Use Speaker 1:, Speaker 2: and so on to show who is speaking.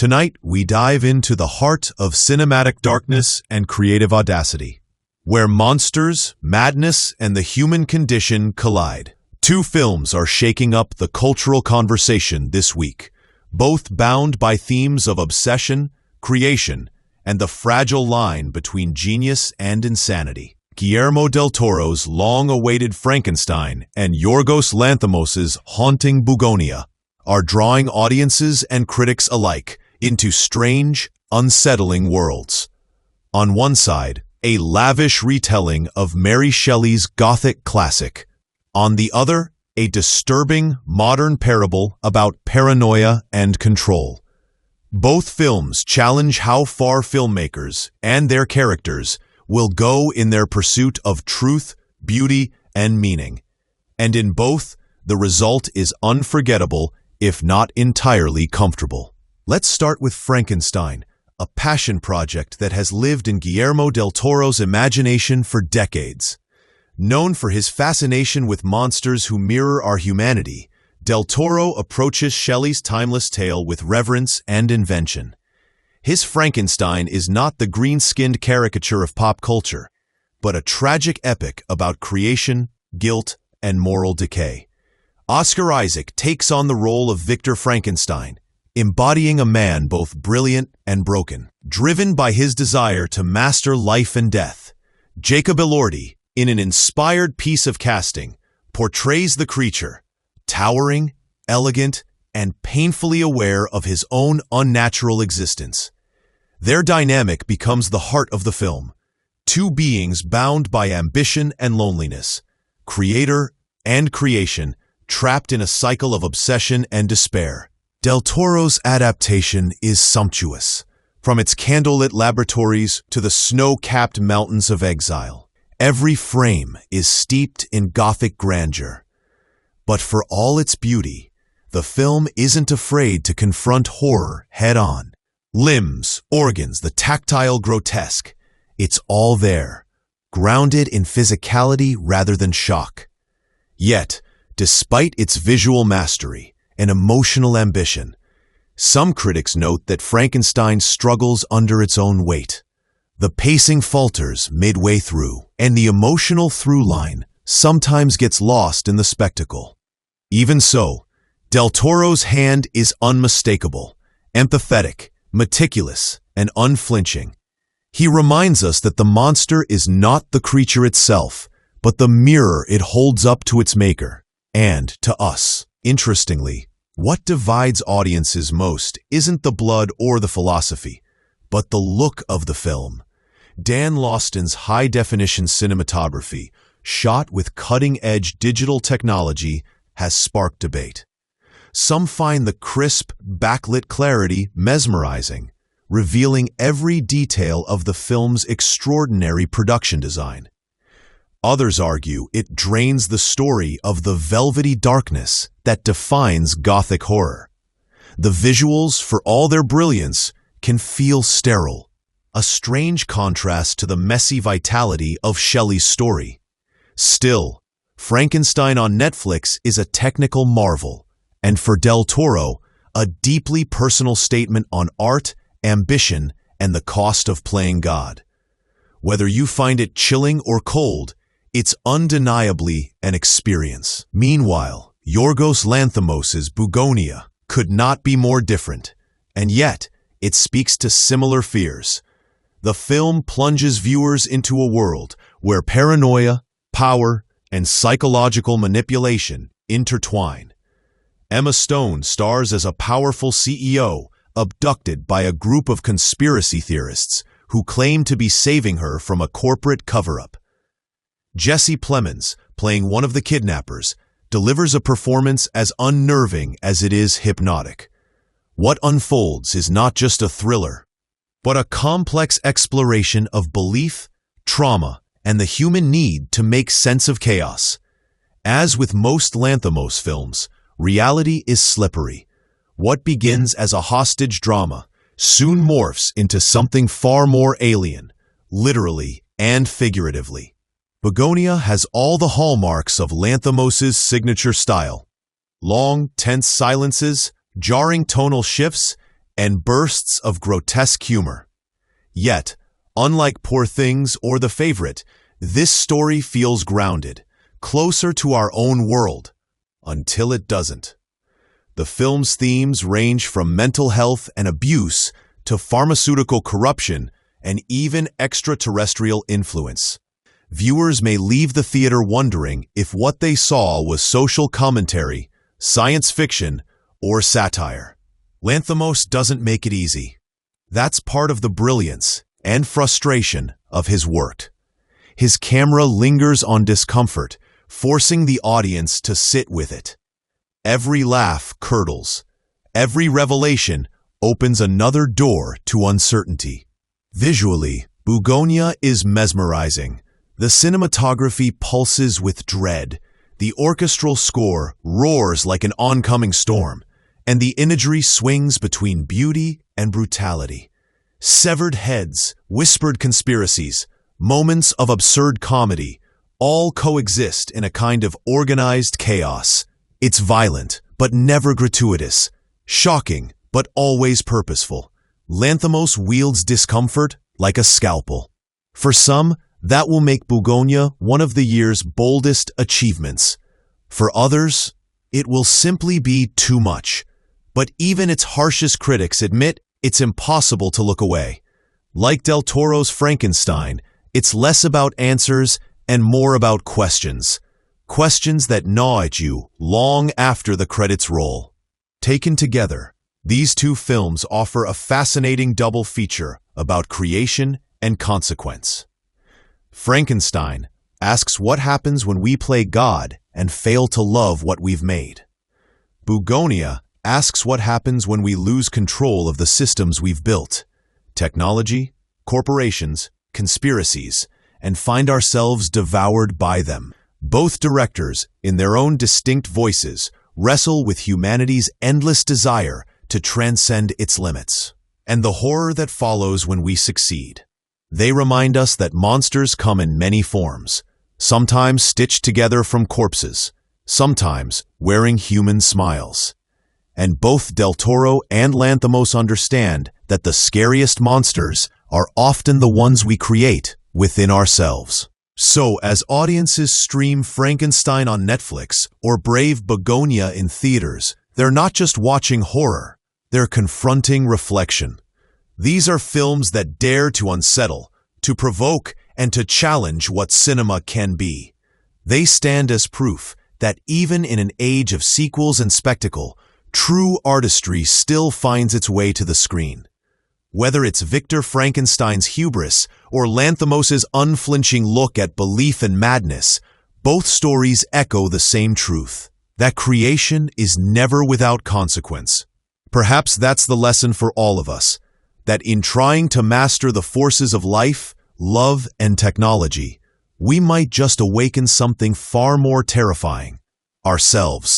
Speaker 1: Tonight, we dive into the heart of cinematic darkness and creative audacity, where monsters, madness, and the human condition collide. Two films are shaking up the cultural conversation this week, both bound by themes of obsession, creation, and the fragile line between genius and insanity. Guillermo del Toro's long-awaited Frankenstein and Yorgos Lanthimos' haunting Bugonia are drawing audiences and critics alike into strange, unsettling worlds. On one side, a lavish retelling of Mary Shelley's Gothic classic. On the other, a disturbing, modern parable about paranoia and control. Both films challenge how far filmmakers and their characters will go in their pursuit of truth, beauty, and meaning. And in both, the result is unforgettable, if not entirely comfortable. Let's start with Frankenstein, a passion project that has lived in Guillermo del Toro's imagination for decades. Known for his fascination with monsters who mirror our humanity, del Toro approaches Shelley's timeless tale with reverence and invention. His Frankenstein is not the green-skinned caricature of pop culture, but a tragic epic about creation, guilt, and moral decay. Oscar Isaac takes on the role of Victor Frankenstein, embodying a man both brilliant and broken. Driven by his desire to master life and death, Jacob Elordi, in an inspired piece of casting, portrays the creature, towering, elegant, and painfully aware of his own unnatural existence. Their dynamic becomes the heart of the film, two beings bound by ambition and loneliness, creator and creation, trapped in a cycle of obsession and despair. Del Toro's adaptation is sumptuous, from its candlelit laboratories to the snow-capped mountains of exile. Every frame is steeped in Gothic grandeur. But for all its beauty, the film isn't afraid to confront horror head-on. Limbs, organs, the tactile grotesque, it's all there, grounded in physicality rather than shock. Yet, despite its visual mastery and emotional ambition, some critics note that Frankenstein struggles under its own weight. The pacing falters midway through, and the emotional through line sometimes gets lost in the spectacle. Even so, del Toro's hand is unmistakable, empathetic, meticulous, and unflinching. He reminds us that the monster is not the creature itself, but the mirror it holds up to its maker, and to us. Interestingly, what divides audiences most isn't the blood or the philosophy, but the look of the film. Dan Lauston's high-definition cinematography, shot with cutting-edge digital technology, has sparked debate. Some find the crisp, backlit clarity mesmerizing, revealing every detail of the film's extraordinary production design. Others argue it drains the story of the velvety darkness that defines Gothic horror. The visuals, for all their brilliance, can feel sterile, a strange contrast to the messy vitality of Shelley's story. Still, Frankenstein on Netflix is a technical marvel, and for del Toro, a deeply personal statement on art, ambition, and the cost of playing God. Whether you find it chilling or cold, it's undeniably an experience. Meanwhile, Yorgos Lanthimos' Bugonia could not be more different, and yet it speaks to similar fears. The film plunges viewers into a world where paranoia, power, and psychological manipulation intertwine. Emma Stone stars as a powerful CEO abducted by a group of conspiracy theorists who claim to be saving her from a corporate cover-up. Jesse Plemons, playing one of the kidnappers, delivers a performance as unnerving as it is hypnotic. What unfolds is not just a thriller, but a complex exploration of belief, trauma, and the human need to make sense of chaos. As with most Lanthimos films, reality is slippery. What begins as a hostage drama soon morphs into something far more alien, literally and figuratively. Bugonia has all the hallmarks of Lanthimos' signature style. Long, tense silences, jarring tonal shifts, and bursts of grotesque humor. Yet, unlike Poor Things or The Favorite, this story feels grounded, closer to our own world, until it doesn't. The film's themes range from mental health and abuse to pharmaceutical corruption and even extraterrestrial influence. Viewers may leave the theater wondering if what they saw was social commentary, science fiction, or satire. Lanthimos doesn't make it easy. That's part of the brilliance and frustration of his work. His camera lingers on discomfort, forcing the audience to sit with it. Every laugh curdles. Every revelation opens another door to uncertainty. Visually, Bugonia is mesmerizing. The cinematography pulses with dread. The orchestral score roars like an oncoming storm, and the imagery swings between beauty and brutality. Severed heads, whispered conspiracies, moments of absurd comedy, all coexist in a kind of organized chaos. It's violent, but never gratuitous, shocking, but always purposeful. Lanthimos wields discomfort like a scalpel. For some, that will make Bugonia one of the year's boldest achievements. For others, it will simply be too much. But even its harshest critics admit it's impossible to look away. Like Del Toro's Frankenstein, it's less about answers and more about questions. Questions that gnaw at you long after the credits roll. Taken together, these two films offer a fascinating double feature about creation and consequence. Frankenstein asks what happens when we play God and fail to love what we've made. Bugonia asks what happens when we lose control of the systems we've built, technology, corporations, conspiracies, and find ourselves devoured by them. Both directors, in their own distinct voices, wrestle with humanity's endless desire to transcend its limits, and the horror that follows when we succeed. They remind us that monsters come in many forms, sometimes stitched together from corpses, sometimes wearing human smiles. And both Del Toro and Lanthimos understand that the scariest monsters are often the ones we create within ourselves. So, as audiences stream Frankenstein on Netflix or brave Bugonia in theaters, they're not just watching horror, they're confronting reflection. These are films that dare to unsettle, to provoke, and to challenge what cinema can be. They stand as proof that even in an age of sequels and spectacle, true artistry still finds its way to the screen. Whether it's Victor Frankenstein's hubris or Lanthimos' unflinching look at belief and madness, both stories echo the same truth, that creation is never without consequence. Perhaps that's the lesson for all of us, that in trying to master the forces of life, love, and technology, we might just awaken something far more terrifying, ourselves.